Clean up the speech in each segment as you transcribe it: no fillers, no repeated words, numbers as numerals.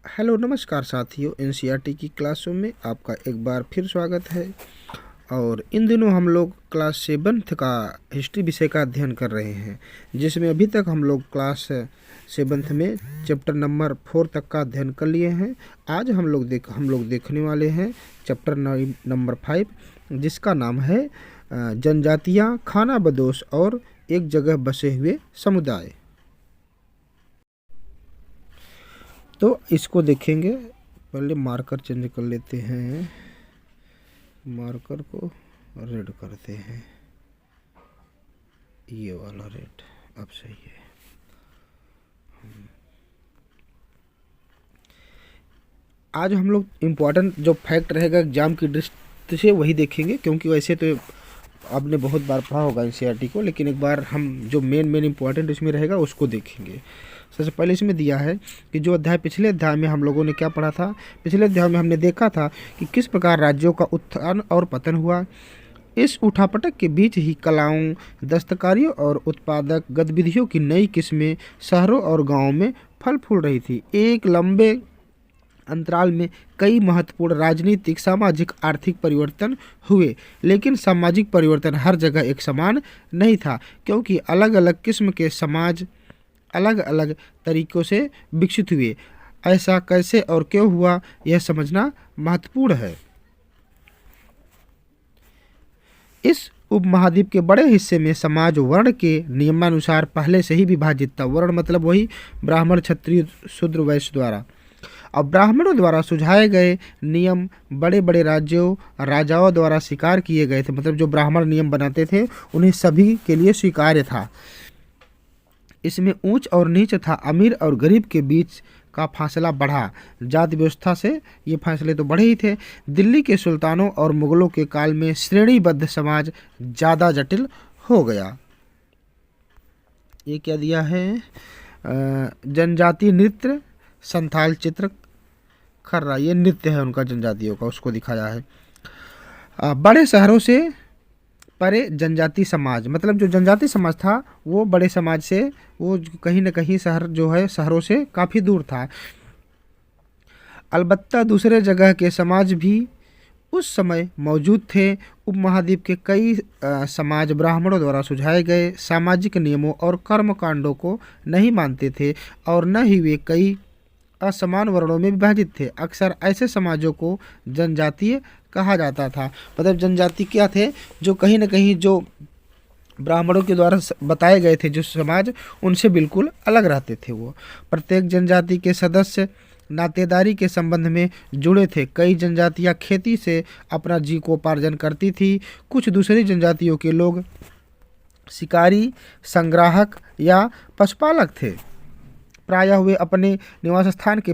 Hello नमस्कार साथियों, NCERT की क्लासों में आपका एक बार फिर स्वागत है। और इन दिनों हम लोग क्लास 7th का हिस्ट्री विषय का अध्ययन कर रहे हैं, जिसमें अभी तक हम लोग क्लास 7th में चैप्टर नंबर 4 तक का अध्ययन कर लिए हैं। आज हम लोग देखने वाले हैं चैप्टर नंबर 5, जिसका नाम है जनजातियाँ, खाना बदोश और एक जगह बसे हुए समुदाय। तो इसको देखेंगे। पहले मार्कर चेंज कर लेते हैं, मार्कर को रेड करते हैं, ये वाला रेड अब सही है। आज हम लोग इम्पोर्टेंट जो फैक्ट रहेगा एग्जाम की दृष्टि से वही देखेंगे, क्योंकि वैसे तो आपने बहुत बार पढ़ा होगा एनसीईआरटी को, लेकिन एक बार हम जो मेन इम्पोर्टेंट इसमें रहेगा उसको देखेंगे। सबसे पहले इसमें दिया है कि जो अध्याय पिछले अध्याय में हम लोगों ने क्या पढ़ा था। पिछले अध्याय में हमने देखा था कि किस प्रकार राज्यों का उत्थान और पतन हुआ। इस उठापटक के बीच ही कलाओं, दस्तकारियों और उत्पादक गतिविधियों की नई किस्में शहरों और गाँवों में फल फूल रही थी। एक लंबे अंतराल में कई महत्वपूर्ण राजनीतिक, सामाजिक, आर्थिक परिवर्तन हुए, लेकिन सामाजिक परिवर्तन हर जगह एक समान नहीं था, क्योंकि अलग अलग किस्म के समाज अलग अलग तरीक़ों से विकसित हुए। ऐसा कैसे और क्यों हुआ, यह समझना महत्वपूर्ण है। इस उपमहाद्वीप के बड़े हिस्से में समाज वर्ण के नियमानुसार पहले से ही विभाजित था। वर्ण मतलब वही ब्राह्मण, क्षत्रिय, शूद्र, वैश्य द्वारा। अब ब्राह्मणों द्वारा सुझाए गए नियम बड़े बड़े राजाओं द्वारा स्वीकार किए गए थे। मतलब जो ब्राह्मण नियम बनाते थे उन्हें सभी के लिए स्वीकार्य था। इसमें ऊंच और नीच था, अमीर और गरीब के बीच का फासला बढ़ा। जाति व्यवस्था से ये फासले तो बढ़े ही थे। दिल्ली के सुल्तानों और मुगलों के काल में श्रेणीबद्ध समाज ज़्यादा जटिल हो गया। ये क्या दिया है, जनजातीय नृत्य, संथाल चित्र खर्रा, ये नृत्य है उनका जनजातियों का, उसको दिखाया है। बड़े शहरों से परे जनजाति समाज, मतलब जो जनजाति समाज था वो बड़े समाज से वो कहीं ना कहीं शहर जो है शहरों से काफ़ी दूर था। अलबत्ता दूसरे जगह के समाज भी उस समय मौजूद थे। उपमहाद्वीप के कई समाज ब्राह्मणों द्वारा सुझाए गए सामाजिक नियमों और कर्मकांडों को नहीं मानते थे, और न ही वे कई असमान वर्णों में विभाजित थे। अक्सर ऐसे समाजों को जनजातीय कहा जाता था। मतलब जनजाति क्या थे, जो कहीं न कहीं जो ब्राह्मणों के द्वारा बताए गए थे जो समाज, उनसे बिल्कुल अलग रहते थे। वो प्रत्येक जनजाति के सदस्य नातेदारी के संबंध में जुड़े थे। कई जनजातियां खेती से अपना जीविकोपार्जन करती थी। कुछ दूसरी जनजातियों के लोग शिकारी, संग्राहक या पशुपालक थे। प्रायः वे अपने निवास स्थान के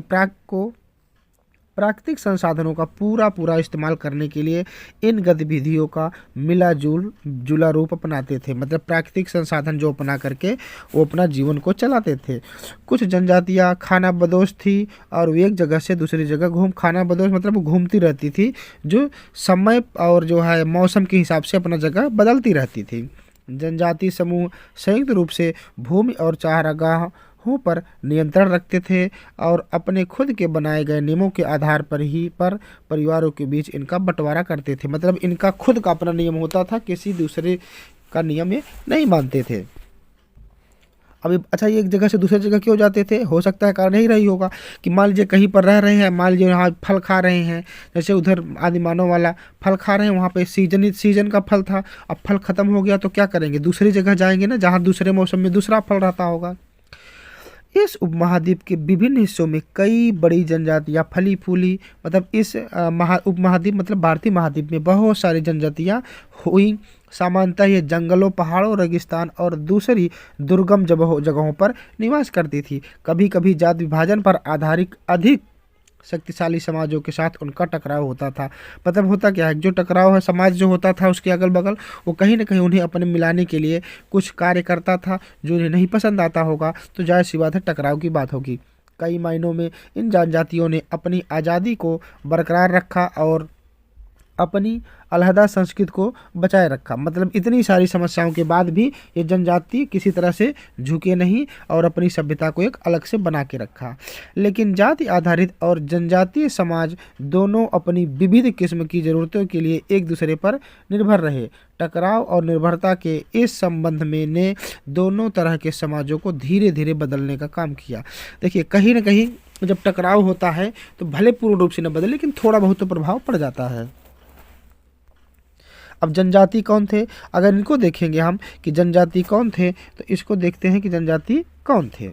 प्राकृतिक संसाधनों का पूरा इस्तेमाल करने के लिए इन गतिविधियों का मिला जुला रूप अपनाते थे। मतलब प्राकृतिक संसाधन जो अपना करके वो अपना जीवन को चलाते थे। कुछ जनजातियां खाना बदोश थी और वे एक जगह से दूसरी जगह खाना बदोश मतलब घूमती रहती थी, जो समय और जो है मौसम के हिसाब से अपना जगह बदलती रहती थी। जनजाति समूह संयुक्त रूप से भूमि और चारागाहों पर नियंत्रण रखते थे और अपने खुद के बनाए गए नियमों के आधार पर परिवारों के बीच इनका बंटवारा करते थे। मतलब इनका खुद का अपना नियम होता था, किसी दूसरे का नियम ये नहीं मानते थे। अभी अच्छा, ये एक जगह से दूसरी जगह क्यों जाते थे? हो सकता है कारण यही रही होगा कि मान लीजिए कहीं पर रह रहे हैं, मान लीजिए यहाँ फल खा रहे हैं, जैसे उधर आदिमानव वाला फल खा रहे हैं, वहाँ पे सीजन का फल था। अब फल खत्म हो गया तो क्या करेंगे, दूसरी जगह जाएंगे ना, जहाँ दूसरे मौसम में दूसरा फल रहता होगा। इस उपमहाद्वीप के विभिन्न हिस्सों में कई बड़ी जनजातियां फली फूली। मतलब इस उपमहाद्वीप मतलब भारतीय महाद्वीप में बहुत सारी जनजातियां हुई। सामान्यतः ये जंगलों, पहाड़ों, रेगिस्तान और दूसरी दुर्गम जगहों पर निवास करती थी। कभी कभी जाति विभाजन पर आधारित अधिक शक्तिशाली समाजों के साथ उनका टकराव होता था। मतलब होता क्या है, जो टकराव है समाज जो होता था उसके अगल बगल, वो कहीं ना कहीं उन्हें अपने मिलाने के लिए कुछ कार्य करता था जो उन्हें नहीं पसंद आता होगा, तो जाहिर सी बात है टकराव की बात होगी। कई मायनों में इन जनजातियों ने अपनी आज़ादी को बरकरार रखा और अपनी अलहदा संस्कृति को बचाए रखा। मतलब इतनी सारी समस्याओं के बाद भी ये जनजाति किसी तरह से झुके नहीं और अपनी सभ्यता को एक अलग से बना के रखा। लेकिन जाति आधारित और जनजातीय समाज दोनों अपनी विविध किस्म की ज़रूरतों के लिए एक दूसरे पर निर्भर रहे। टकराव और निर्भरता के इस संबंध में ने दोनों तरह के समाजों को धीरे धीरे बदलने का काम किया। देखिए, कहीं ना कहीं जब टकराव होता है तो भले पूर्ण रूप से न बदले, लेकिन थोड़ा बहुत तो प्रभाव पड़ जाता है। अब जनजाति कौन थे, अगर इनको देखेंगे हम कि जनजाति कौन थे, तो इसको देखते हैं कि जनजाति कौन थे।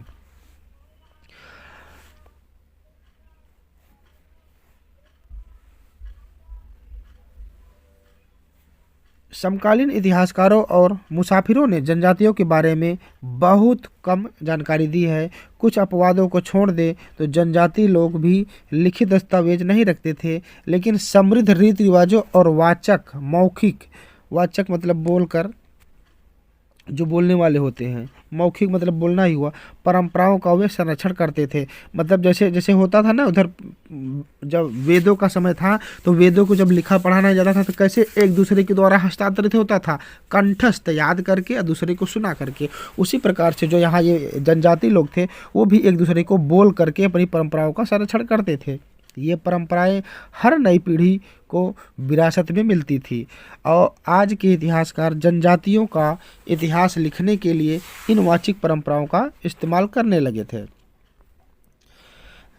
समकालीन इतिहासकारों और मुसाफिरों ने जनजातियों के बारे में बहुत कम जानकारी दी है। कुछ अपवादों को छोड़ दे तो जनजाति लोग भी लिखित दस्तावेज नहीं रखते थे, लेकिन समृद्ध रीति रिवाजों और वाचक मौखिक, वाचक मतलब बोलकर, जो बोलने वाले होते हैं, मौखिक मतलब बोलना ही हुआ, परंपराओं का वे संरक्षण करते थे। मतलब जैसे जैसे होता था ना उधर, जब वेदों का समय था तो वेदों को जब लिखा पढ़ा नहीं जाता था तो कैसे एक दूसरे के द्वारा हस्तांतरित होता था, कंठस्थ याद करके और दूसरे को सुना करके। उसी प्रकार से जो यहाँ ये जनजाति लोग थे वो भी एक दूसरे को बोल करके अपनी परंपराओं का संरक्षण करते थे। ये परंपराएं हर नई पीढ़ी को विरासत में मिलती थी और आज के इतिहासकार जनजातियों का इतिहास लिखने के लिए इन वाचिक परंपराओं का इस्तेमाल करने लगे थे।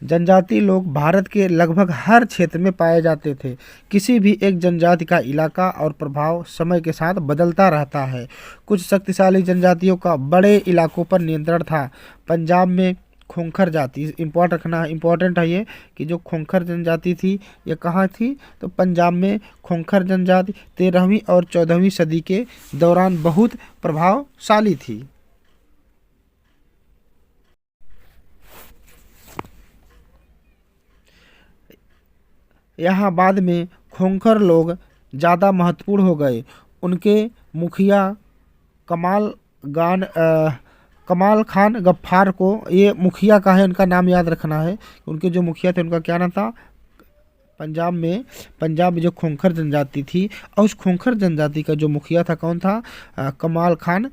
जनजाति लोग भारत के लगभग हर क्षेत्र में पाए जाते थे। किसी भी एक जनजाति का इलाका और प्रभाव समय के साथ बदलता रहता है। कुछ शक्तिशाली जनजातियों का बड़े इलाकों पर नियंत्रण था। पंजाब में खोंखर जाति, इम्पोर्टेंट है ये कि जो खोंखर जनजाति थी ये कहाँ थी, तो पंजाब में खोंखर जनजाति 13वीं और 14वीं सदी के दौरान बहुत प्रभावशाली थी। यहाँ बाद में खोंखर लोग ज़्यादा महत्वपूर्ण हो गए। उनके मुखिया कमाल खान गफ्फार को, ये मुखिया का है, उनका नाम याद रखना है। उनके जो मुखिया थे उनका क्या नाम था। पंजाब में जो खोंखर जनजाति थी और उस खोंखर जनजाति का जो मुखिया था कौन था, कमाल खान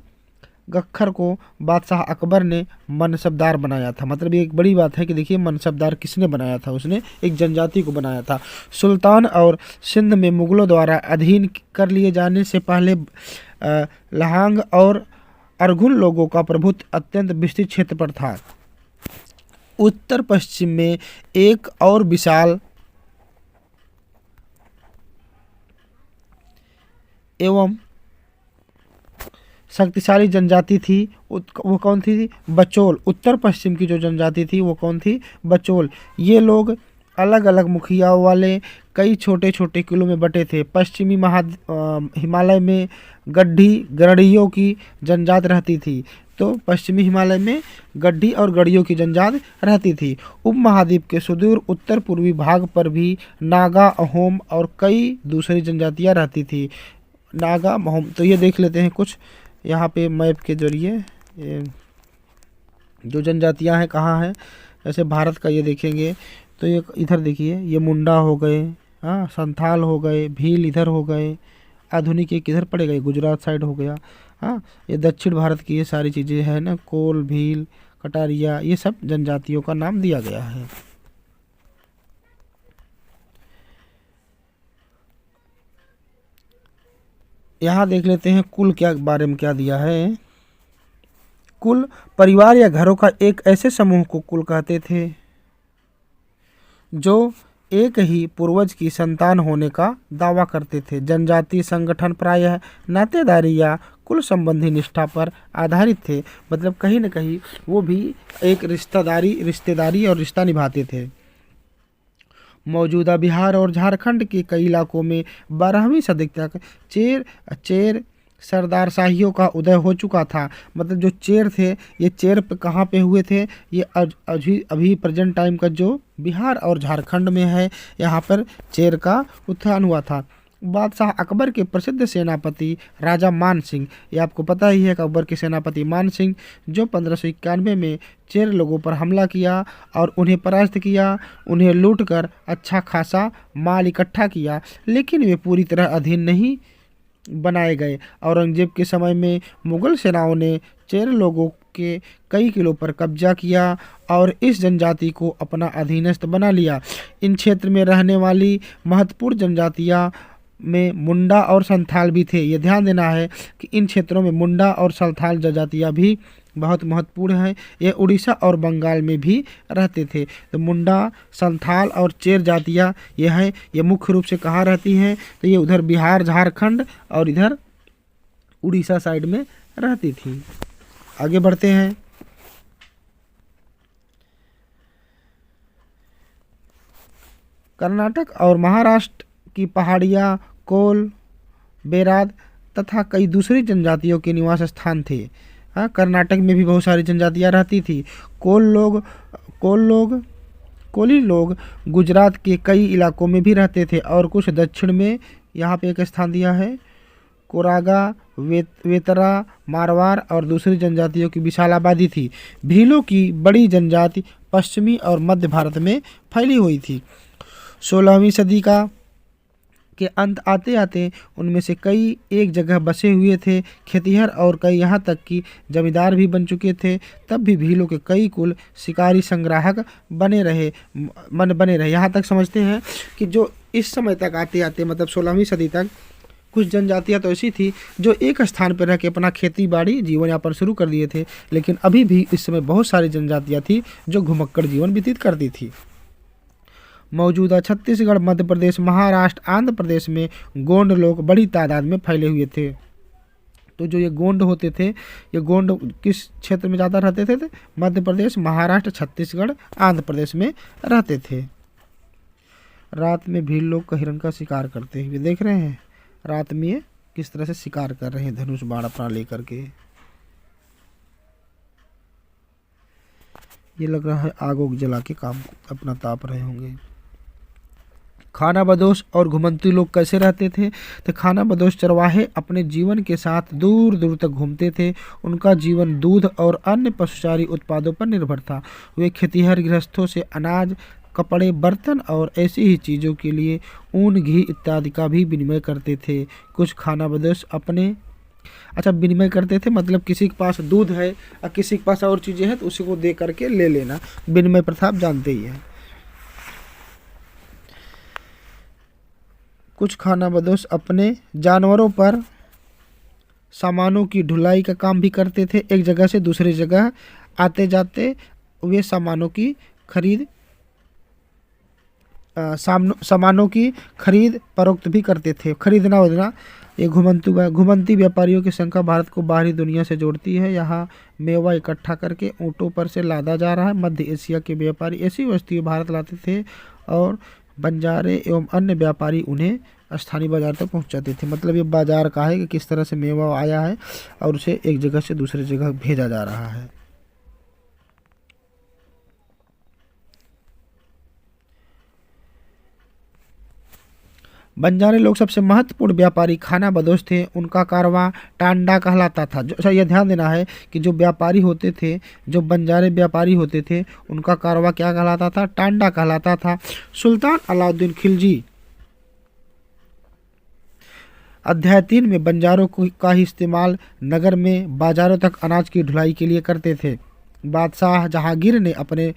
गख्खर को बादशाह अकबर ने मनसबदार बनाया था। मतलब ये एक बड़ी बात है कि देखिए मनसबदार किसने बनाया था, उसने एक जनजाति को बनाया था। सुल्तान और सिंध में मुगलों द्वारा अधीन कर लिए जाने से पहले लहांग और अरघुन लोगों का प्रभुत्व अत्यंत विस्तृत क्षेत्र पर था। उत्तर पश्चिम में एक और विशाल एवं शक्तिशाली जनजाति थी। वो कौन थी, बचोल। उत्तर पश्चिम की जो जनजाति थी वो कौन थी, बचोल। ये लोग अलग अलग मुखियाओं वाले कई छोटे छोटे किलों में बटे थे। पश्चिमी हिमालय में गड्ढियों की जनजात रहती थी। तो पश्चिमी हिमालय में गड्ढी और गढ़ियों की जनजात रहती थी। उपमहाद्वीप के सुदूर उत्तर पूर्वी भाग पर भी नागा, अहोम और कई दूसरी जनजातियां रहती थी। नागा, अहोम, तो ये देख लेते हैं कुछ यहाँ पे मैप के जरिए जो जनजातियां हैं कहाँ हैं। जैसे भारत का ये देखेंगे तो ये इधर देखिए, ये मुंडा हो गए, हाँ, संथाल हो गए, भील इधर हो गए, आधुनिक एक इधर पड़ेगा, ये गुजरात साइड हो गया। हाँ, ये दक्षिण भारत की ये सारी चीज़ें हैं ना, कोल, भील, कटारिया, ये सब जनजातियों का नाम दिया गया है। यहाँ देख लेते हैं कुल क्या बारे में क्या दिया है। कुल परिवार या घरों का एक ऐसे समूह को कुल कहते थे जो एक ही पूर्वज की संतान होने का दावा करते थे। जनजाति संगठन प्रायः नातेदारी या कुल संबंधी निष्ठा पर आधारित थे। मतलब कहीं न कहीं वो भी एक रिश्तेदारी और रिश्ता निभाते थे। मौजूदा बिहार और झारखंड के कई इलाकों में 12वीं सदी तक चेर सरदारशाहियों का उदय हो चुका था। मतलब जो चेर थे, ये चेर पे कहाँ पे हुए थे, ये अभी प्रेजेंट टाइम का जो बिहार और झारखंड में है, यहाँ पर चेर का उत्थान हुआ था। बादशाह अकबर के प्रसिद्ध सेनापति राजा मान सिंह, ये आपको पता ही है कि अकबर के सेनापति मान सिंह जो 1591 में चेर लोगों पर हमला किया और उन्हें परास्त किया, उन्हें लूटकर अच्छा खासा माल इकट्ठा किया, लेकिन वे पूरी तरह अधीन नहीं बनाए गए। औरंगजेब के समय में मुगल सेनाओं ने चेर लोगों के कई किलों पर कब्जा किया और इस जनजाति को अपना अधीनस्थ बना लिया। इन क्षेत्र में रहने वाली महत्वपूर्ण जनजातियां में मुंडा और संथाल भी थे। ये ध्यान देना है कि इन क्षेत्रों में मुंडा और संथाल जनजातियां भी बहुत महत्वपूर्ण हैं। ये उड़ीसा और बंगाल में भी रहते थे। तो मुंडा, संथाल और चेर जातियाँ ये हैं, ये मुख्य रूप से कहाँ रहती हैं? तो ये उधर बिहार, झारखंड और इधर उड़ीसा साइड में रहती थी। आगे बढ़ते हैं। कर्नाटक और महाराष्ट्र की पहाड़ियाँ कोल, बेराद तथा कई दूसरी जनजातियों के निवास स्थान थे। हाँ, कर्नाटक में भी बहुत सारी जनजातियाँ रहती थी। कोली लोग गुजरात के कई इलाकों में भी रहते थे और कुछ दक्षिण में, यहाँ पे एक स्थान दिया है, कोरागा, वेतरा, मारवाड़ और दूसरी जनजातियों की विशाल आबादी थी। भीलों की बड़ी जनजाति पश्चिमी और मध्य भारत में फैली हुई थी। 16वीं सदी के अंत आते आते उनमें से कई एक जगह बसे हुए थे। खेतिहर और कई यहाँ तक कि जमींदार भी बन चुके थे। तब भी भीलों के कई कुल शिकारी संग्राहक बने रहे। यहाँ तक समझते हैं कि जो इस समय तक आते आते मतलब 16वीं सदी तक कुछ जनजातियाँ तो ऐसी थी जो एक स्थान पर रह के अपना खेती बाड़ी जीवन यापन शुरू कर दिए थे, लेकिन अभी भी इस समय बहुत सारी जनजातियाँ थी जो घुमक्कड़ जीवन व्यतीत करती थी। मौजूदा छत्तीसगढ़, मध्य प्रदेश, महाराष्ट्र, आंध्र प्रदेश में गोंड लोग बड़ी तादाद में फैले हुए थे। तो जो ये गोंड होते थे, ये गोंड किस क्षेत्र में ज़्यादा रहते थे? मध्य प्रदेश, महाराष्ट्र, छत्तीसगढ़, आंध्र प्रदेश में रहते थे। रात में भील लोग हिरण का शिकार करते हुए देख रहे हैं। रात में ये किस तरह से शिकार कर रहे हैं धनुष बाण अपना लेकर के। ये लग रहा है आग उग जला के काम अपना ताप रहे होंगे। खाना बदोश और घुमंतू लोग कैसे रहते थे? तो खाना बदोश चरवाहे अपने जीवन के साथ दूर दूर तक घूमते थे। उनका जीवन दूध और अन्य पशुचारी उत्पादों पर निर्भर था। वे खेतिहर गृहस्थों से अनाज, कपड़े, बर्तन और ऐसी ही चीज़ों के लिए ऊन, घी इत्यादि का भी विनिमय करते थे। कुछ खाना बदोश विनिमय करते थे, मतलब किसी के पास दूध है और किसी के पास और चीज़ें हैं तो उसी को दे करके ले लेना, विनिमय प्रथा आप जानते ही हैं। कुछ खाना बदोश अपने जानवरों पर सामानों की ढुलाई का काम भी करते थे। एक जगह से दूसरी जगह आते जाते वे सामानों की खरीद फरोख्त भी करते थे। खरीदना वरना ये घुमंती व्यापारियों की संख्या भारत को बाहरी दुनिया से जोड़ती है। यहाँ मेवा इकट्ठा करके ऊँटों पर से लादा जा रहा है। मध्य एशिया के व्यापारी ऐसी वस्तुएं भारत लाते थे और बंजारे एवं अन्य व्यापारी उन्हें स्थानीय बाजार तक पहुंचाते थे। मतलब ये बाजार का है कि किस तरह से मेवा आया है और उसे एक जगह से दूसरी जगह भेजा जा रहा है। बंजारे लोग सबसे महत्वपूर्ण व्यापारी खाना बदोश थे। उनका कारवां टांडा कहलाता था। जो यह ध्यान देना है कि जो व्यापारी होते थे, जो बंजारे व्यापारी होते थे, उनका कारवां क्या कहलाता था? टांडा कहलाता था। सुल्तान अलाउद्दीन खिलजी अध्याय 3 में बंजारों का ही इस्तेमाल नगर में बाजारों तक अनाज की ढुलाई के लिए करते थे। बादशाह जहांगीर ने अपने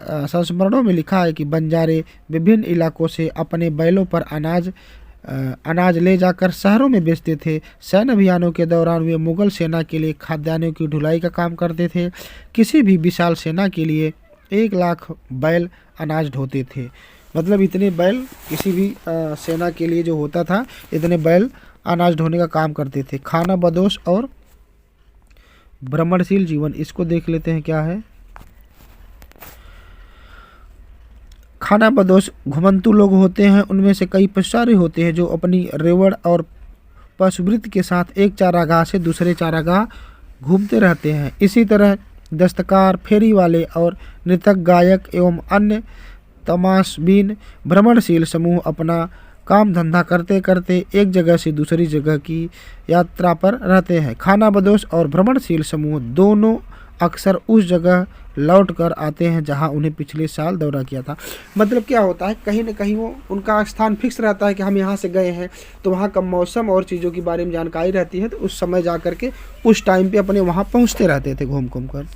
संस्मरणों में लिखा है कि बंजारे विभिन्न इलाकों से अपने बैलों पर अनाज ले जाकर शहरों में बेचते थे। सैन्य अभियानों के दौरान वे मुगल सेना के लिए खाद्यान्नों की ढुलाई का काम करते थे। किसी भी विशाल सेना के लिए 1 लाख बैल अनाज ढोते थे। मतलब इतने बैल किसी भी सेना के लिए जो होता था, इतने बैल अनाज ढोने का काम करते थे। खाना बदोश और भ्रमणशील जीवन, इसको देख लेते हैं क्या है। खाना बदोश घुमंतू लोग होते हैं। उनमें से कई पशुचारी होते हैं जो अपनी रेवड़ और पशुवृत्ति के साथ एक चारागाह से दूसरे चारागाह घूमते रहते हैं। इसी तरह दस्तकार, फेरी वाले और नृतक, गायक एवं अन्य तमाशबीन भ्रमणशील समूह अपना काम धंधा करते करते एक जगह से दूसरी जगह की यात्रा पर रहते हैं। खानाबदोश और भ्रमणशील समूह दोनों अक्सर उस जगह लौट कर आते हैं जहां उन्हें पिछले साल दौरा किया था। मतलब क्या होता है, कहीं ना कहीं वो उनका स्थान फिक्स रहता है कि हम यहाँ से गए हैं, तो वहाँ का मौसम और चीज़ों के बारे में जानकारी रहती है, तो उस समय जा कर के उस टाइम पे अपने वहाँ पहुँचते रहते थे घूम घूम कर।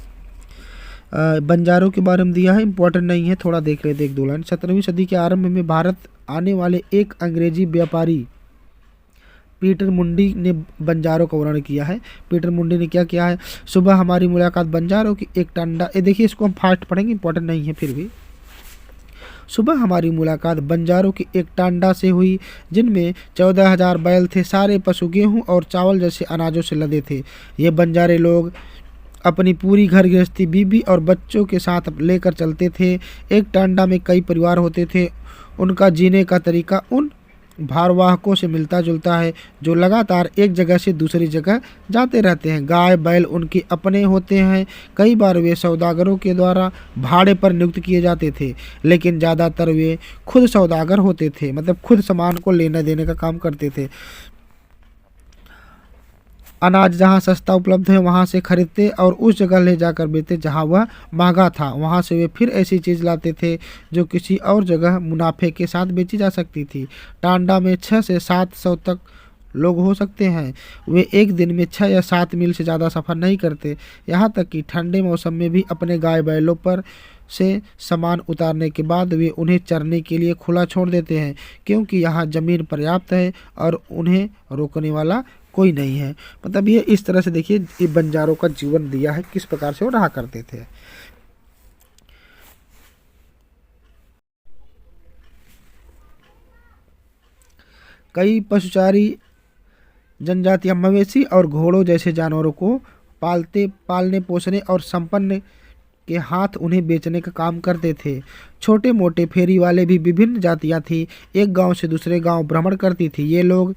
बंजारों के बारे में दिया है, इंपॉर्टेंट नहीं है, थोड़ा देख लेते एक दो लाइन। 17वीं सदी के आरंभ में भारत आने वाले एक अंग्रेजी व्यापारी पीटर मुंडी ने बंजारों का वर्णन किया है। पीटर मुंडी ने क्या किया है, सुबह हमारी मुलाकात बंजारों की एक टांडा, ये देखिए इसको हम फास्ट पढ़ेंगे, इंपॉर्टेंट नहीं है फिर भी। सुबह हमारी मुलाकात बंजारों की एक टांडा से हुई जिनमें 14,000 बैल थे। सारे पशु गेहूं और चावल जैसे अनाजों से लदे थे। ये बंजारे लोग अपनी पूरी घर गृहस्थी बीबी और बच्चों के साथ लेकर चलते थे। एक टांडा में कई परिवार होते थे। उनका जीने का तरीका उन भारवाहकों से मिलता जुलता है जो लगातार एक जगह से दूसरी जगह जाते रहते हैं। गाय बैल उनके अपने होते हैं। कई बार वे सौदागरों के द्वारा भाड़े पर नियुक्त किए जाते थे, लेकिन ज़्यादातर वे खुद सौदागर होते थे, मतलब खुद सामान को लेने देने का काम करते थे। अनाज जहाँ सस्ता उपलब्ध है वहाँ से खरीदते और उस जगह ले जाकर बेचते जहाँ वह महंगा था। वहाँ से वे फिर ऐसी चीज़ लाते थे जो किसी और जगह मुनाफे के साथ बेची जा सकती थी। टांडा में 6 से 700 तक लोग हो सकते हैं। वे एक दिन में 6 या 7 मील से ज़्यादा सफ़र नहीं करते। यहाँ तक कि ठंडे मौसम में भी अपने गाय बैलों पर से सामान उतारने के बाद वे उन्हें चरने के लिए खुला छोड़ देते हैं, क्योंकि यहाँ ज़मीन पर्याप्त है और उन्हें रोकने वाला कोई नहीं है। मतलब ये इस तरह से देखिए ये बंजारों का जीवन दिया है, किस प्रकार से वो रहा करते थे। कई पशुचारी जनजातियां मवेशी और घोड़ों जैसे जानवरों को पालने पोसने और संपन्न के हाथ उन्हें बेचने का काम करते थे। छोटे मोटे फेरी वाले भी विभिन्न जातियां थी, एक गांव से दूसरे गांव भ्रमण करती थी। ये लोग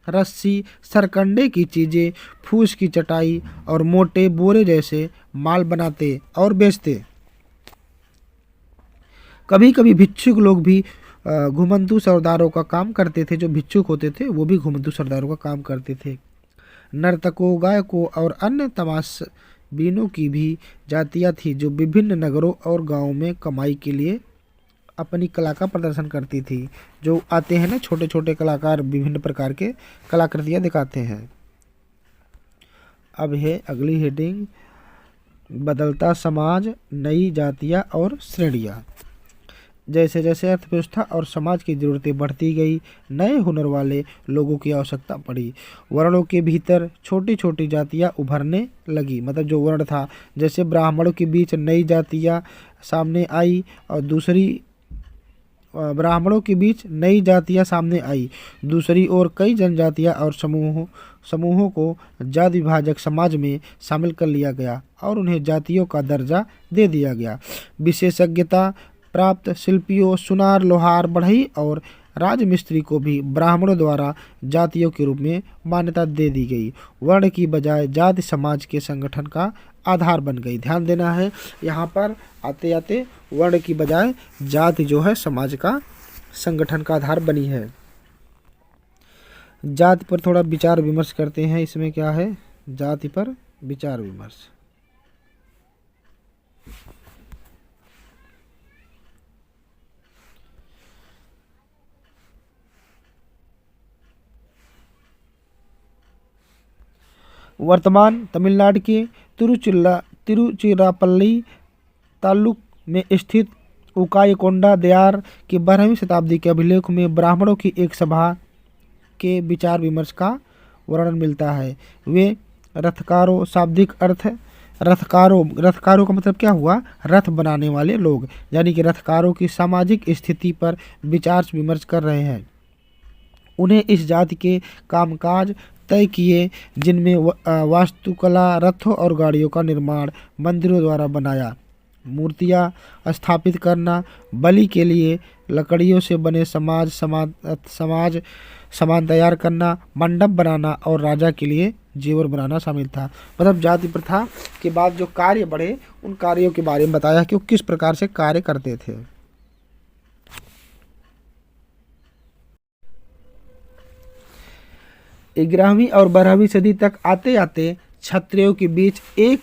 रस्सी, सरकंडे की चीज़ें, फूस की चटाई और मोटे बोरे जैसे माल बनाते और बेचते। कभी कभी भिक्षुक लोग भी घुमंतू सरदारों का काम करते थे। जो भिक्षुक होते थे वो भी घुमंतू सरदारों का काम करते थे। नर्तकों, गायकों और अन्य तमाशबीनों की भी जातियाँ थी जो विभिन्न नगरों और गांवों में कमाई के लिए अपनी कला का प्रदर्शन करती थी। जो आते हैं ना छोटे छोटे कलाकार, विभिन्न प्रकार के कलाकृतियाँ दिखाते हैं। अब है अगली हेडिंग, बदलता समाज, नई जातियाँ और श्रेणियाँ। जैसे जैसे अर्थव्यवस्था और समाज की ज़रूरतें बढ़ती गई, नए हुनर वाले लोगों की आवश्यकता पड़ी। वर्णों के भीतर छोटी छोटी जातियाँ उभरने लगी। मतलब जो वर्ण था, जैसे ब्राह्मणों के बीच नई जातियाँ सामने आई और दूसरी ओर कई जनजातियाँ और समूहों को जाति विभाजक समाज में शामिल कर लिया गया और उन्हें जातियों का दर्जा दे दिया गया। विशेषज्ञता प्राप्त शिल्पियों, सुनार, लोहार, बढ़ई और राजमिस्त्री को भी ब्राह्मणों द्वारा जातियों के रूप में मान्यता दे दी गई। वर्ण की बजाय जाति समाज के संगठन का आधार बन गई। ध्यान देना है, यहाँ पर आते आते वर्ण की बजाय जाति जो है समाज का संगठन का आधार बनी है। जाति पर थोड़ा विचार विमर्श करते हैं। इसमें क्या है, जाति पर विचार विमर्श। वर्तमान तमिलनाडु के तिरुचिरापल्ली ताल्लुक में स्थित उकाईकोंडा दयार की 12वीं शताब्दी के अभिलेख में ब्राह्मणों की एक सभा के विचार विमर्श का वर्णन मिलता है। वे रथकारों, शाब्दिक अर्थ रथकारों का मतलब क्या हुआ, रथ बनाने वाले लोग, यानी कि रथकारों की सामाजिक स्थिति पर विचार विमर्श कर रहे हैं। उन्हें इस जाति के कामकाज तय किए जिनमें वास्तुकला, रथों और गाड़ियों का निर्माण, मंदिरों द्वारा बनाया, मूर्तियाँ स्थापित करना, बलि के लिए लकड़ियों से बने सामान तैयार करना, मंडप बनाना और राजा के लिए जेवर बनाना शामिल था। मतलब जाति प्रथा के बाद जो कार्य बढ़े उन कार्यों के बारे में बताया कि वो किस प्रकार से कार्य करते थे। 11वीं और 12वीं सदी तक आते आते क्षत्रियों के बीच एक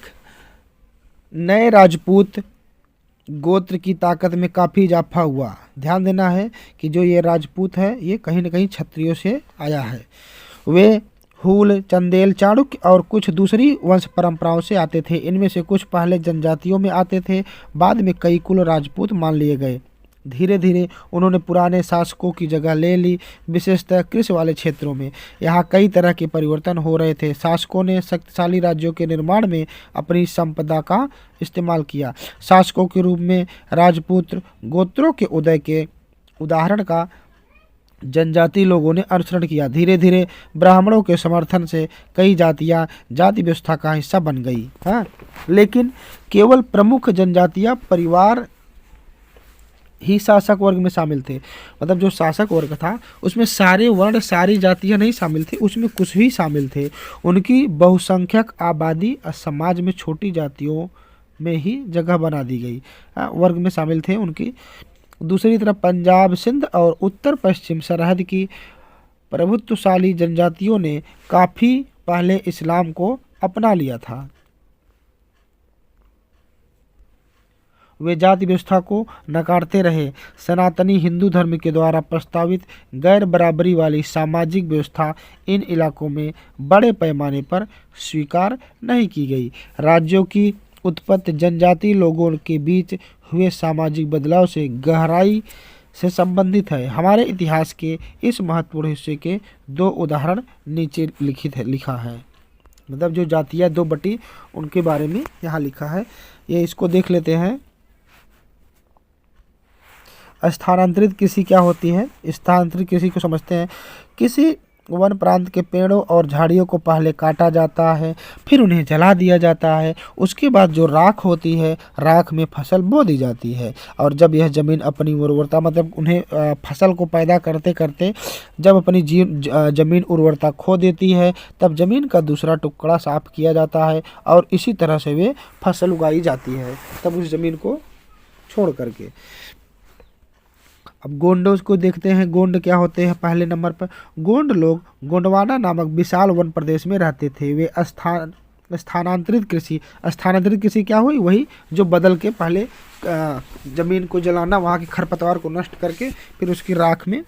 नए राजपूत गोत्र की ताकत में काफ़ी इजाफा हुआ। ध्यान देना है कि जो ये राजपूत है ये कहीं न कहीं क्षत्रियों से आया है। वे हूल, चंदेल, चालुक्य और कुछ दूसरी वंश परंपराओं से आते थे। इनमें से कुछ पहले जनजातियों में आते थे, बाद में कई कुल राजपूत मान लिए गए। धीरे धीरे उन्होंने पुराने शासकों की जगह ले ली, विशेषतः कृषि वाले क्षेत्रों में। यहाँ कई तरह के परिवर्तन हो रहे थे। शासकों ने शक्तिशाली राज्यों के निर्माण में अपनी संपदा का इस्तेमाल किया। शासकों के रूप में राजपूत गोत्रों के उदय के उदाहरण का जनजाति लोगों ने अनुसरण किया। धीरे धीरे ब्राह्मणों के समर्थन से कई जातियां जाति व्यवस्था का हिस्सा बन गई। हाँ, लेकिन केवल प्रमुख जनजातियां परिवार ही शासक वर्ग में शामिल थे। मतलब जो शासक वर्ग था उसमें सारे वर्ण, सारी जातियां नहीं शामिल थे, उसमें कुछ ही शामिल थे। उनकी बहुसंख्यक आबादी समाज में छोटी जातियों में ही जगह बना दी गई। वर्ग में शामिल थे उनकी। दूसरी तरफ पंजाब, सिंध और उत्तर पश्चिम सरहद की प्रभुत्वशाली जनजातियों ने काफ़ी पहले इस्लाम को अपना लिया था। वे जाति व्यवस्था को नकारते रहे। सनातनी हिंदू धर्म के द्वारा प्रस्तावित गैर बराबरी वाली सामाजिक व्यवस्था इन इलाकों में बड़े पैमाने पर स्वीकार नहीं की गई। राज्यों की उत्पत्ति जनजाति लोगों के बीच हुए सामाजिक बदलाव से गहराई से संबंधित है। हमारे इतिहास के इस महत्वपूर्ण हिस्से के दो उदाहरण नीचे लिखा है। मतलब जो जातियाँ दो बटी उनके बारे में यहाँ लिखा है, ये इसको देख लेते हैं। स्थानांतरित कृषि क्या होती है? स्थानांतरित कृषि को समझते हैं। किसी वन प्रांत के पेड़ों और झाड़ियों को पहले काटा जाता है, फिर उन्हें जला दिया जाता है। उसके बाद जो राख होती है, राख में फसल बो दी जाती है। और जब यह ज़मीन अपनी उर्वरता, मतलब उन्हें फसल को पैदा करते करते जब अपनी ज़मीन उर्वरता खो देती है, तब ज़मीन का दूसरा टुकड़ा साफ किया जाता है और इसी तरह से वे फसल उगाई जाती है, तब उस ज़मीन को छोड़ करके। अब गोंडों को देखते हैं। गोंड क्या होते हैं? पहले नंबर पर गोंड लोग गोंडवाना नामक विशाल वन प्रदेश में रहते थे। वे स्थानांतरित कृषि क्या हुई? वही जो बदल के पहले ज़मीन को जलाना, वहाँ के खरपतवार को नष्ट करके फिर उसकी राख में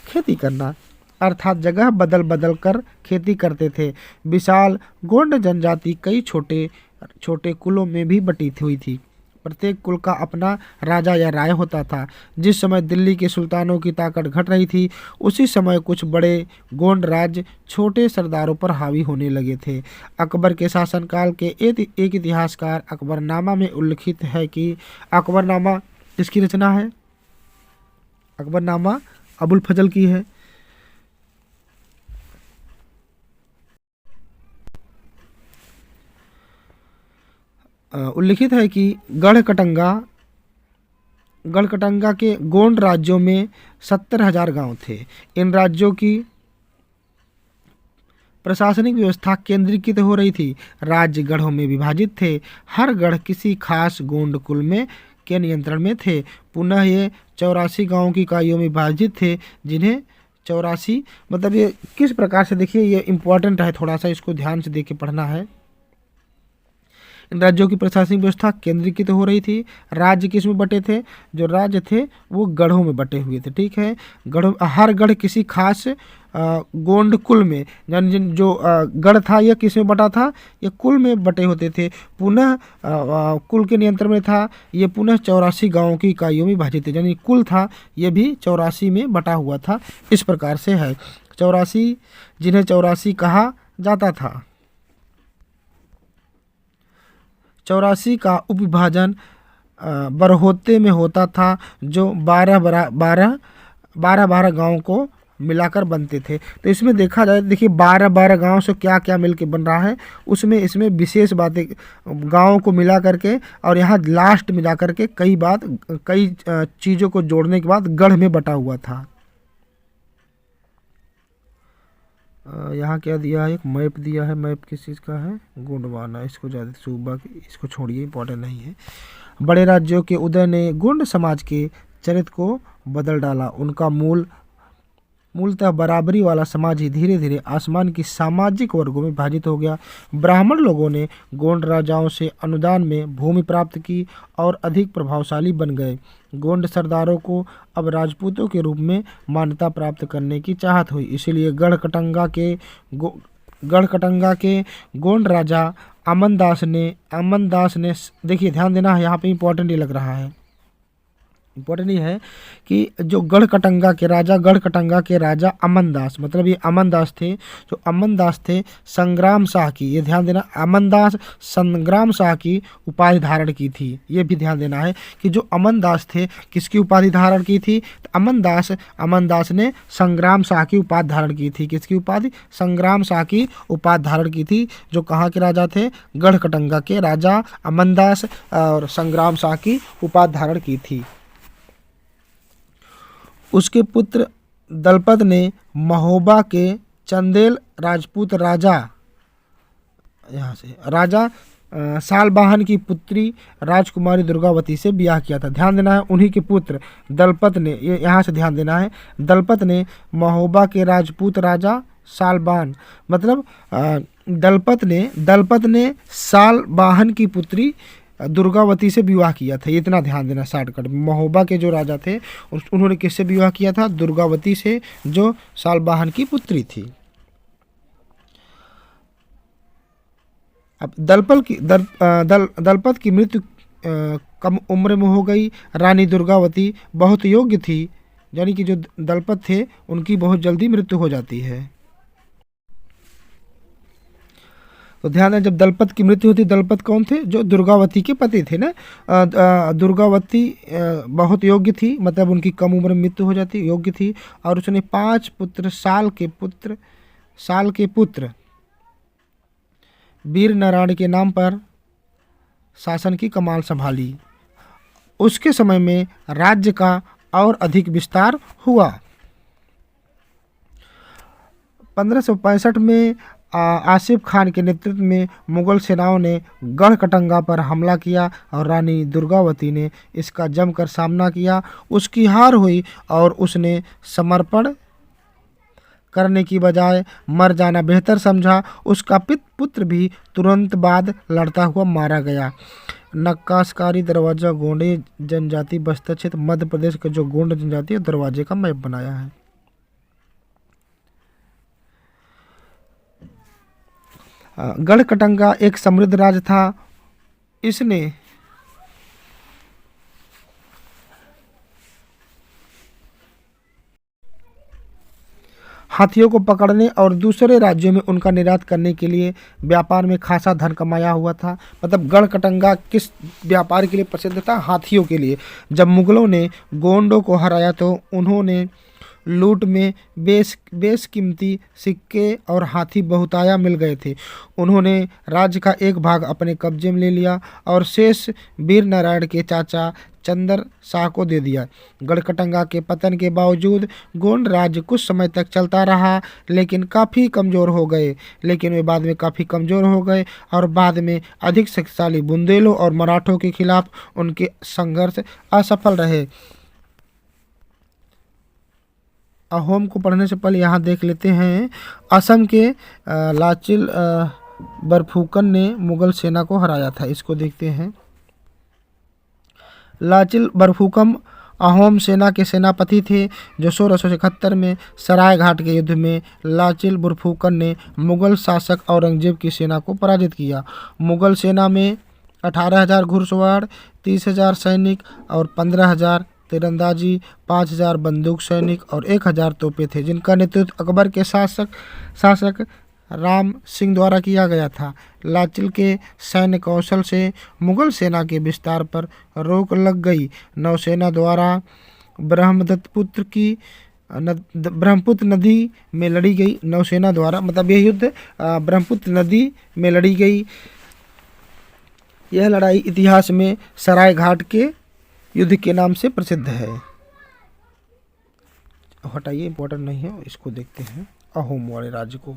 खेती करना, अर्थात जगह बदल बदल कर खेती करते थे। विशाल गोंड जनजाति कई छोटे छोटे कुलों में भी बटी हुई थी। प्रत्येक कुल का अपना राजा या राय होता था। जिस समय दिल्ली के सुल्तानों की ताकत घट रही थी, उसी समय कुछ बड़े गोंड राज्य छोटे सरदारों पर हावी होने लगे थे। अकबर के शासनकाल के एक इतिहासकार अकबरनामा में उल्लिखित है कि अकबरनामा किसकी रचना है? अकबरनामा अबुल फजल की है। उल्लिखित है कि गढ़कटंगा के गोंड राज्यों में 70,000 गांव थे। इन राज्यों की प्रशासनिक व्यवस्था केंद्रीकृत हो रही थी। राज्य गढ़ों में विभाजित थे। हर गढ़ किसी खास गोंड कुल में के नियंत्रण में थे। पुनः ये 84 गांवों की इकाइयों में विभाजित थे, जिन्हें 84 मतलब ये किस प्रकार से, देखिए ये इम्पोर्टेंट है, थोड़ा सा इसको ध्यान से देख के पढ़ना है। इन राज्यों की प्रशासनिक व्यवस्था केंद्रीकृत हो रही थी। राज्य किस में बटे थे? जो राज्य थे वो गढ़ों में बटे हुए थे। ठीक है, गढ़, हर गढ़ किसी खास गोंड कुल में, यानी जो गढ़ था यह किस में बटा था? ये कुल में बटे होते थे। पुनः कुल के नियंत्रण में था। ये पुनः 84 गांवों की इकाइयों में विभाजित थे, यानी कुल था ये भी 84 में बटा हुआ था। इस प्रकार से है 84, जिन्हें 84 कहा जाता था। 84 का उपविभाजन बरहोते में होता था, जो 12 गाँव को मिलाकर बनते थे। तो इसमें देखा जाए, देखिए 12 गाँव से क्या क्या मिलके बन रहा है, उसमें इसमें विशेष बातें गाँवों को मिला करके और यहाँ लास्ट मिला करके कई चीज़ों को जोड़ने के बाद गढ़ में बटा हुआ था। यहाँ क्या दिया है? एक मैप दिया है। मैप किस चीज़ का है? गोंडवाना। इसको ज़्यादा सूबा, इसको छोड़िए, इंपॉर्टेंट नहीं है। बड़े राज्यों के उदय ने गोंड समाज के चरित्र को बदल डाला। उनका मूल मूलतः बराबरी वाला समाज ही धीरे धीरे आसमान की सामाजिक वर्गों में विभाजित हो गया। ब्राह्मण लोगों ने गोंड राजाओं से अनुदान में भूमि प्राप्त की और अधिक प्रभावशाली बन गए। गोंड सरदारों को अब राजपूतों के रूप में मान्यता प्राप्त करने की चाहत हुई। इसीलिए गढ़कटंगा के गोंड राजा अमनदास ने देखिए, ध्यान देना है, यहाँ पे इंपॉर्टेंट ये लग रहा है, इम्पोर्टेंट ये है कि जो गढ़कटंगा के राजा अमनदास, मतलब ये अमनदास थे, जो अमनदास थे संग्राम शाह की, ये ध्यान देना, अमनदास संग्राम शाह की उपाधि धारण की थी। ये भी ध्यान देना है कि जो अमनदास थे किसकी उपाधि धारण की थी, तो अमनदास ने संग्राम शाह की उपाधि धारण की थी। किसकी उपाधि? संग्राम शाह की उपाधि धारण की थी। जो कहाँ के राजा थे? गढ़कटंगा के राजा अमनदास और संग्राम शाह की उपाधि धारण की थी। उसके पुत्र दलपत ने महोबा के चंदेल राजपूत राजा सालबाहन की पुत्री राजकुमारी दुर्गावती से ब्याह किया था। ध्यान देना है, उन्हीं के पुत्र दलपत ने, ये यहाँ से ध्यान देना है, दलपत ने महोबा के राजपूत राजा सालबान, मतलब दलपत ने सालबाहन की पुत्री दुर्गावती से विवाह किया था। ये इतना ध्यान देना शॉर्टकट। महोबा के जो राजा थे उन्होंने किससे विवाह किया था? दुर्गावती से, जो सालबाहन की पुत्री थी। अब दलपत की मृत्यु कम उम्र में हो गई। रानी दुर्गावती बहुत योग्य थी, यानी कि जो दलपत थे उनकी बहुत जल्दी मृत्यु हो जाती है। तो ध्यान है, जब दलपत की मृत्यु होती, दलपत कौन थे? जो दुर्गावती के पति थे ना। दुर्गावती बहुत योग्य थी, मतलब उनकी कम उम्र में मृत्यु हो जाती, योग्य थी। और उसने 5 पुत्र साल के पुत्र वीर नारायण के नाम पर शासन की कमान संभाली। उसके समय में राज्य का और अधिक विस्तार हुआ। 1565 में आसिफ खान के नेतृत्व में मुगल सेनाओं ने गढ़कटंगा पर हमला किया और रानी दुर्गावती ने इसका जमकर सामना किया। उसकी हार हुई और उसने समर्पण करने की बजाय मर जाना बेहतर समझा। उसका पुत्र भी तुरंत बाद लड़ता हुआ मारा गया। नक्काशकारी दरवाजा गोंडे जनजाति बस्तर क्षेत्र मध्य प्रदेश का जो गोंड जनजाति है दरवाजे का मैप बनाया है। गढ़कटंगा एक समृद्ध राज्य था। इसने हाथियों को पकड़ने और दूसरे राज्यों में उनका निर्यात करने के लिए व्यापार में खासा धन कमाया हुआ था। मतलब गढ़कटंगा किस व्यापार के लिए प्रसिद्ध था? हाथियों के लिए। जब मुगलों ने गोंडों को हराया तो उन्होंने लूट में बेशकीमती सिक्के और हाथी बहुताया मिल गए थे। उन्होंने राज्य का एक भाग अपने कब्जे में ले लिया और शेष वीर नारायण के चाचा चंदर शाह को दे दिया। गढ़कटंगा के पतन के बावजूद गोंड राज्य कुछ समय तक चलता रहा, लेकिन वे बाद में काफ़ी कमज़ोर हो गए और बाद में अधिक शक्तिशाली बुंदेलों और मराठों के खिलाफ उनके संघर्ष असफल रहे। अहोम को पढ़ने से पहले यहाँ देख लेते हैं। असम के लाचिल बरफुकन ने मुगल सेना को हराया था। इसको देखते हैं। लाचिल बरफुकन अहोम सेना के सेनापति थे, जो 1671 में सराय घाट के युद्ध में लाचिल बरफुकन ने मुगल शासक औरंगजेब की सेना को पराजित किया। मुगल सेना में 18,000 घुड़सवार, 30,000 सैनिक और 15,000 तीरंदाजी, 5,000 बंदूक सैनिक और 1,000 तोपें थे, जिनका नेतृत्व अकबर के शासक राम सिंह द्वारा किया गया था। लाचिल के सैन्य कौशल से मुगल सेना के विस्तार पर रोक लग गई। नौसेना द्वारा ब्रह्मपुत्र नदी में लड़ी गई। नौसेना द्वारा, मतलब यह युद्ध ब्रह्मपुत्र नदी में लड़ी गई। यह लड़ाई इतिहास में सराय घाट के युद्ध के नाम से प्रसिद्ध है। हटाइए, इंपॉर्टेंट नहीं है, इसको देखते हैं अहोम वाले राज्य को।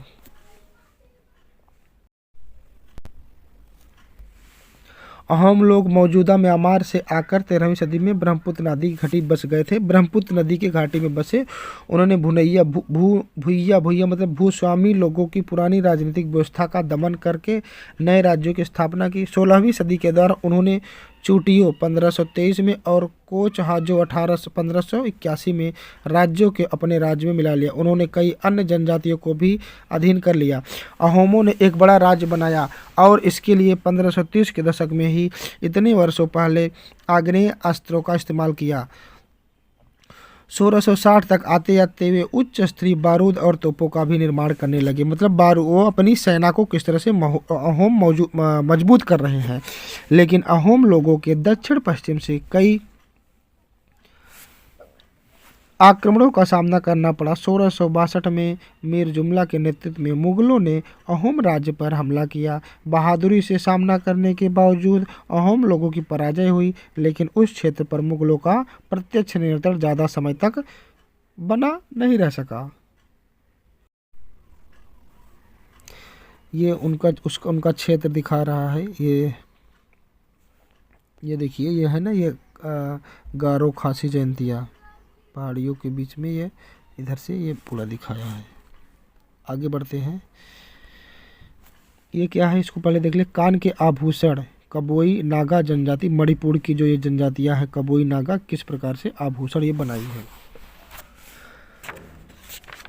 अहोम लोग मौजूदा म्यांमार से आकर 13वीं सदी में ब्रह्मपुत्र नदी की घाटी बस गए थे। ब्रह्मपुत्र नदी की घाटी में बसे उन्होंने भूइया मतलब भूस्वामी लोगों की पुरानी राजनीतिक व्यवस्था का दमन करके नए राज्यों की स्थापना की। 16वीं सदी के दौरान उन्होंने चूटियों 1523 में और कोच हाजो 1581 में राज्यों के अपने राज्य में मिला लिया। उन्होंने कई अन्य जनजातियों को भी अधीन कर लिया। अहोमों ने एक बड़ा राज्य बनाया और इसके लिए 1530 के दशक में ही इतने वर्षों पहले आग्नेय अस्त्रों का इस्तेमाल किया। 1660 तक आते आते वे उच्च स्तरीय बारूद और तोपों का भी निर्माण करने लगे। मतलब वो अपनी सेना को किस तरह से अहोम मजबूत कर रहे हैं। लेकिन अहोम लोगों के दक्षिण पश्चिम से कई आक्रमणों का सामना करना पड़ा। 1662 में मीर जुमला के नेतृत्व में मुगलों ने अहोम राज्य पर हमला किया। बहादुरी से सामना करने के बावजूद अहोम लोगों की पराजय हुई, लेकिन उस क्षेत्र पर मुगलों का प्रत्यक्ष नियंत्रण ज़्यादा समय तक बना नहीं रह सका। ये उनका क्षेत्र दिखा रहा है। ये देखिए, ये है ना, ये गारो खासी जयंतिया पहाड़ियों के बीच में, ये इधर से ये पूरा दिखाया है। आगे बढ़ते हैं। ये क्या है, इसको पहले देख ले। कान के आभूषण कबोई नागा जनजाति, मणिपुर की जो ये जनजातियां हैं कबोई नागा, किस प्रकार से आभूषण ये बनाई है।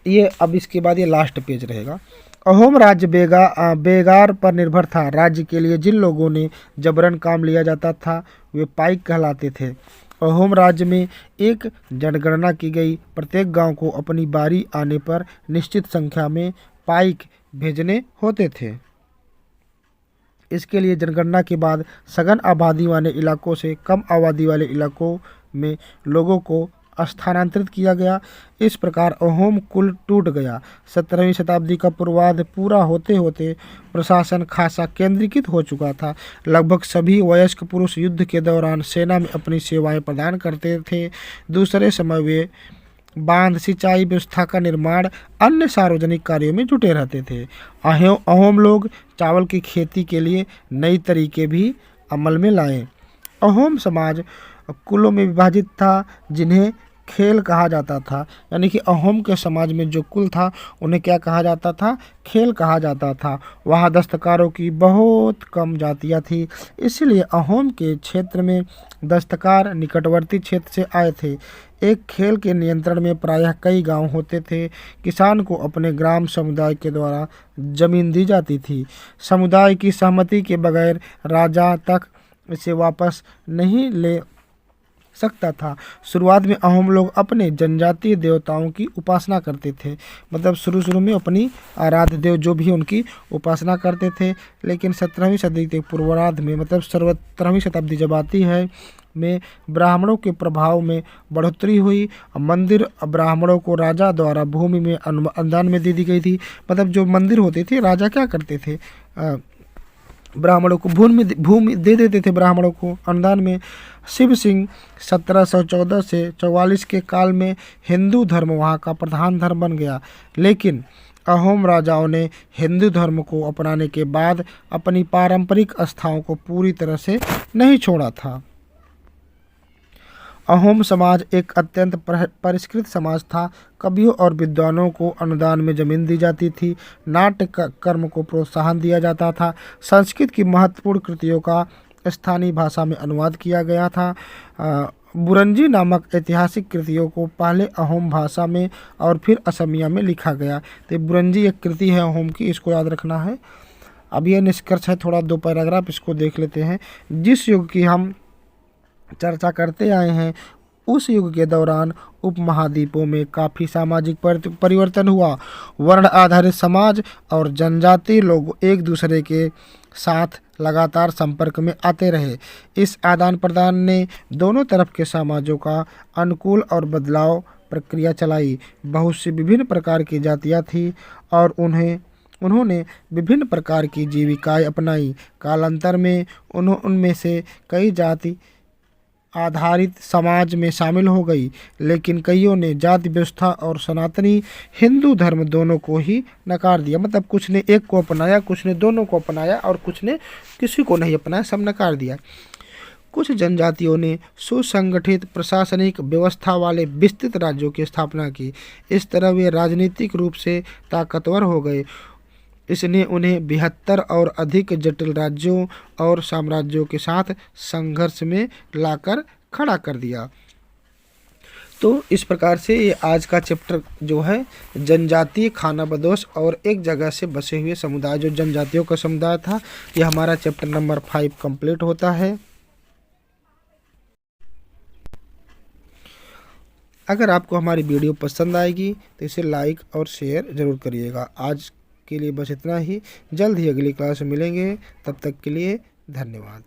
ये अब इसके बाद ये लास्ट पेज रहेगा। अहोम राज्य बेगार पर निर्भर था। राज्य के लिए जिन लोगों ने जबरन काम लिया जाता था वे पाइक कहलाते थे। अहोम राज्य में एक जनगणना की गई। प्रत्येक गांव को अपनी बारी आने पर निश्चित संख्या में पाइक भेजने होते थे। इसके लिए जनगणना के बाद सघन आबादी वाले इलाकों से कम आबादी वाले इलाकों में लोगों को स्थानांतरित किया गया। इस प्रकार अहोम कुल टूट गया। 17वीं शताब्दी का पूर्वार्ध पूरा होते होते प्रशासन खासा केंद्रीकृत हो चुका था। लगभग सभी वयस्क पुरुष युद्ध के दौरान सेना में अपनी सेवाएं प्रदान करते थे। दूसरे समय वे बांध, सिंचाई व्यवस्था का निर्माण, अन्य सार्वजनिक कार्यों में जुटे रहते थे। अहोम लोग चावल की खेती के लिए नई तरीके भी अमल में लाए। अहोम समाज कुलों में विभाजित था जिन्हें खेल कहा जाता था। यानी कि अहोम के समाज में जो कुल था उन्हें क्या कहा जाता था, खेल कहा जाता था। वहाँ दस्तकारों की बहुत कम जातियाँ थी, इसलिए अहोम के क्षेत्र में दस्तकार निकटवर्ती क्षेत्र से आए थे। एक खेल के नियंत्रण में प्रायः कई गांव होते थे। किसान को अपने ग्राम समुदाय के द्वारा जमीन दी जाती थी। समुदाय की सहमति के बगैर राजा तक इसे वापस नहीं ले सकता था। शुरुआत में अहोम लोग अपने जनजातीय देवताओं की उपासना करते थे। मतलब शुरू में अपनी आराध्य देव जो भी उनकी उपासना करते थे। लेकिन 17वीं सदी के पूर्वार्ध में, मतलब 17वीं शताब्दी जब आती है में ब्राह्मणों के प्रभाव में बढ़ोतरी हुई। मंदिर ब्राह्मणों को राजा द्वारा भूमि में अनुदान में दे दी गई थी। मतलब जो मंदिर होते थे, राजा क्या करते थे, ब्राह्मणों को भूमि दे देते थे ब्राह्मणों को अनुदान में। शिव सिंह 1714 से 44 के काल में हिंदू धर्म वहाँ का प्रधान धर्म बन गया। लेकिन अहोम राजाओं ने हिंदू धर्म को अपनाने के बाद अपनी पारंपरिक आस्थाओं को पूरी तरह से नहीं छोड़ा था। अहोम समाज एक अत्यंत परिष्कृत समाज था। कवियों और विद्वानों को अनुदान में जमीन दी जाती थी। नाट्य कर्म को प्रोत्साहन दिया जाता था। संस्कृत की महत्वपूर्ण कृतियों का स्थानीय भाषा में अनुवाद किया गया था। बुरंजी नामक ऐतिहासिक कृतियों को पहले अहोम भाषा में और फिर असमिया में लिखा गया। तो बुरंजी एक कृति है अहोम की, इसको याद रखना है। अब यह निष्कर्ष है, थोड़ा 2 पैराग्राफ इसको देख लेते हैं। जिस युग की हम चर्चा करते आए हैं उस युग के दौरान उपमहाद्वीपों में काफ़ी सामाजिक परिवर्तन हुआ। वर्ण आधारित समाज और जनजातीय लोग एक दूसरे के साथ लगातार संपर्क में आते रहे। इस आदान प्रदान ने दोनों तरफ के समाजों का अनुकूल और बदलाव प्रक्रिया चलाई। बहुत सी विभिन्न प्रकार की जातियाँ थीं और उन्होंने विभिन्न प्रकार की जीविकाएं अपनाई। कालांतर में उनमें से कई जाति आधारित समाज में शामिल हो गई, लेकिन कईयों ने जाति व्यवस्था और सनातनी हिंदू धर्म दोनों को ही नकार दिया। मतलब कुछ ने एक को अपनाया, कुछ ने दोनों को अपनाया और कुछ ने किसी को नहीं अपनाया, सब नकार दिया। कुछ जनजातियों ने सुसंगठित प्रशासनिक व्यवस्था वाले विस्तृत राज्यों की स्थापना की। इस तरह वे राजनीतिक रूप से ताकतवर हो गए। इसने उन्हें 72 और अधिक जटिल राज्यों और साम्राज्यों के साथ संघर्ष में लाकर खड़ा कर दिया। तो इस प्रकार से ये आज का चैप्टर जो है जनजातीय खानाबदोश और एक जगह से बसे हुए समुदाय, जो जनजातियों का समुदाय था, ये हमारा चैप्टर नंबर 5 कंप्लीट होता है। अगर आपको हमारी वीडियो पसंद आएगी तो इसे लाइक और शेयर ज़रूर करिएगा। आज के लिए बस इतना ही। जल्द ही अगली क्लास में मिलेंगे, तब तक के लिए धन्यवाद।